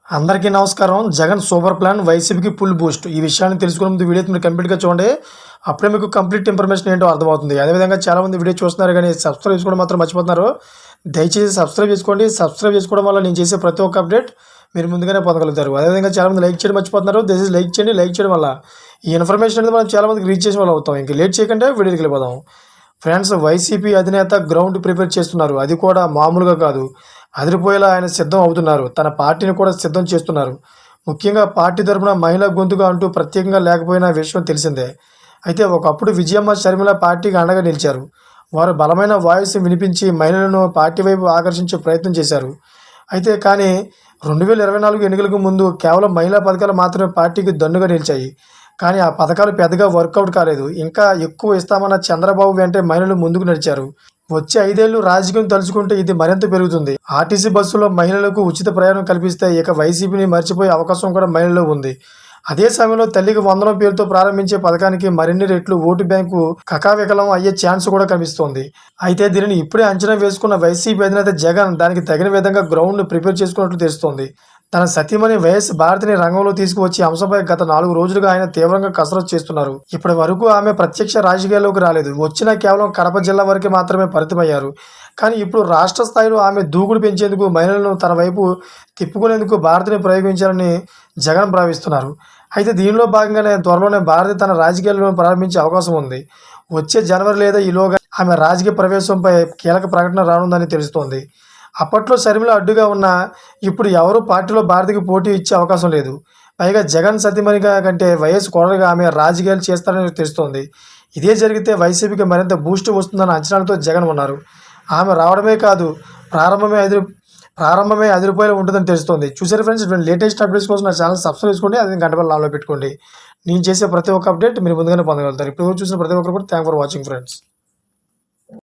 అందరికీ నమస్కారం. Jagan super plan వైసీపీకి ఫుల్ బూస్ట్. ఈ విషయాన్ని తెలుసుకునే ముందు వీడియో మీరు కంప్లీట్గా చూడండి. అప్పుడే మీకు కంప్లీట్ ఇన్ఫర్మేషన్ ఏంటో అర్థమవుతుంది. అదేవిధంగా చాలామంది వీడియో చూస్తున్నారు కానీ సబ్స్క్రైబ్ చేసుకోవడం మాత్రం మర్చిపోతున్నారు. దయచేసి సబ్స్క్రైబ్ చేసుకోండి. సబ్స్క్రైబ్ చేసుకోవడం వల్ల నేను చేసే ప్రతి ఒక్క అప్డేట్ మీరు ముందుగానే పొందగలుగుతారు. అదేవిధంగా చాలామంది లైక్ చేయడం మర్చిపోతున్నారు. దయచేసి లైక్ చేయండి. లైక్ చేయడం వల్ల ఈ ఇన్ఫర్మేషన్ అనేది మనం చాలామందికి రీచ్ చేసే వాళ్ళు అవుతాం. ఇంకా లేట్ చేయకుండా వీడియోకి వెళ్ళిపోదాం. ఫ్రెండ్స్, వైసీపీ అధినేత గ్రౌండ్ ప్రిపేర్ చేస్తున్నారు. అది కూడా మామూలుగా కాదు, అదిరిపోయేలా ఆయన సిద్ధం అవుతున్నారు. తన పార్టీని కూడా సిద్ధం చేస్తున్నారు. ముఖ్యంగా పార్టీ తరఫున మహిళా గొంతుగా అంటూ ప్రత్యేకంగా లేకపోయిన విషయం తెలిసిందే. అయితే ఒకప్పుడు విజయమ్మ, షర్మిల పార్టీకి అండగా నిలిచారు. వారు బలమైన వాయిస్ వినిపించి మహిళలను పార్టీ వైపు ఆకర్షించే ప్రయత్నం చేశారు. అయితే కానీ 2024 ఎన్నికలకు ముందు కేవలం మహిళా పథకాలు మాత్రమే పార్టీకి దన్నుగా నిలిచాయి. కానీ ఆ పథకాలు పెద్దగా వర్కౌట్ కాలేదు. ఇంకా ఎక్కువ ఇస్తామన్న చంద్రబాబు వెంటే మహిళలు ముందుకు నడిచారు. వచ్చే 5 ఏళ్లు రాజకీయం తలుచుకుంటే ఇది మరింత పెరుగుతుంది. ఆర్టీసీ బస్సులో మహిళలకు ఉచిత ప్రయాణం కల్పిస్తే ఇక వైసీపీని మర్చిపోయే అవకాశం కూడా మహిళల్లో ఉంది. అదే సమయంలో తల్లికి వందనం పేరుతో ప్రారంభించే పథకానికి మరిన్ని రెట్లు ఓటు బ్యాంకు కకావికలం అయ్యే ఛాన్స్ కూడా కనిపిస్తోంది. అయితే దీనిని ఇప్పుడే అంచనా వేసుకున్న వైసీపీ అధినేత జగన్ దానికి తగిన విధంగా గ్రౌండ్ ప్రిపేర్ చేసుకున్నట్లు తెలుస్తోంది. తన సతీమణి వైఎస్ భారతిని రంగంలో తీసుకువచ్చి అంశంపై గత 4 రోజులుగా ఆయన తీవ్రంగా కసరత్తు చేస్తున్నారు. ఇప్పటి వరకు ఆమె ప్రత్యక్ష రాజకీయాల్లోకి రాలేదు. వచ్చినా కేవలం కడప జిల్లా వరకే మాత్రమే పరిమితమయ్యారు. కానీ ఇప్పుడు రాష్ట్ర స్థాయిలో ఆమె దూకుడు పెంచేందుకు, మహిళలను తన వైపు తిప్పుకునేందుకు భారతిని ప్రయోగించాలని జగన్ భావిస్తున్నారు. అయితే దీనిలో భాగంగానే త్వరలోనే భారతి తన రాజకీయాలను ప్రారంభించే అవకాశం ఉంది. వచ్చే జనవరి లేదా ఈలోగా ఆమె రాజకీయ ప్రవేశంపై కీలక ప్రకటన రానుందని తెలుస్తోంది. అప్పట్లో షర్మిల అడ్డుగా ఉన్నా ఇప్పుడు ఎవరూ పార్టీలో భారతికి పోటీ ఇచ్చే అవకాశం లేదు. పైగా జగన్ సతీమణిగా కంటే వైఎస్ కోడలుగా ఆమె రాజకీయాలు చేస్తారని తెలుస్తోంది. ఇదే జరిగితే వైసీపీకి మరింత బూస్ట్ వస్తుందన్న అంచనాలతో జగన్ ఉన్నారు. ఆమె రావడమే కాదు, ప్రారంభమే అదిరిపోయేలా ఉంటుందని తెలుస్తోంది. చూసారు ఫ్రెండ్స్, లేటెస్ట్ అప్డేట్స్ కోసం నా ఛానల్ సబ్స్క్రైబ్ చేసుకోండి. అది గంట బెల్ ఆన్లో పెట్టుకోండి. నేను చేసే ప్రతి ఒక్క అప్డేట్ మీరు ముందుగానే పొందగలుగుతారు. ఇప్పుడు చూసిన ప్రతి ఒక్కరు కూడా థ్యాంక్ ఫర్ వాచింగ్ ఫ్రెండ్స్.